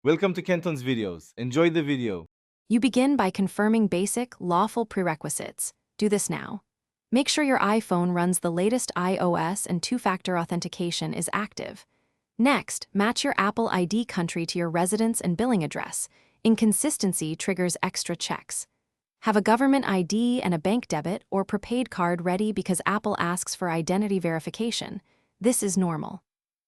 Welcome to Kenton's videos. Enjoy the video. You begin by confirming basic, lawful prerequisites. Do this now. Make sure your iPhone runs the latest iOS and two-factor authentication is active. Next, match your Apple ID country to your residence and billing address. Inconsistency triggers extra checks. Have a government ID and a bank debit or prepaid card ready because Apple asks for identity verification. This is normal.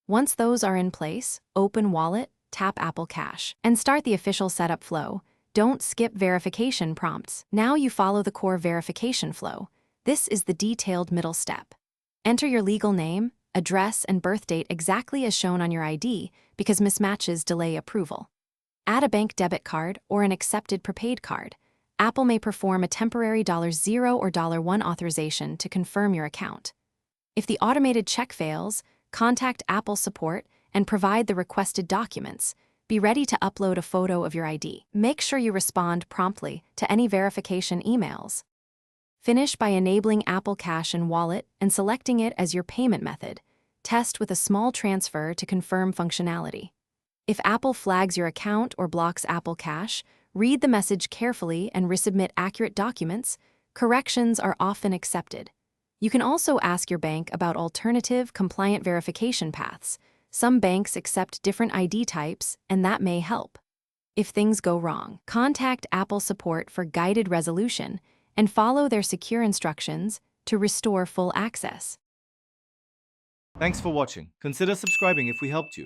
Once those are in place, open Wallet, tap Apple Cash, and start the official setup flow. Don't skip verification prompts. Now you follow the core verification flow. This is the detailed middle step. Enter your legal name, address, and birth date exactly as shown on your ID because mismatches delay approval. Add a bank debit card or an accepted prepaid card. Apple may perform a temporary $0 or $1 authorization to confirm your account. If the automated check fails, contact Apple support and provide the requested documents. Be ready to upload a photo of your ID. Make sure you respond promptly to any verification emails. Finish by enabling Apple Cash and Wallet and selecting it as your payment method. Test with a small transfer to confirm functionality. If Apple flags your account or blocks Apple Cash, read the message carefully and resubmit accurate documents. Corrections are often accepted. You can also ask your bank about alternative, compliant verification paths. Some banks accept different ID types, and that may help. If things go wrong, contact Apple support for guided resolution and follow their secure instructions to restore full access. Thanks for watching. Consider subscribing if we helped you.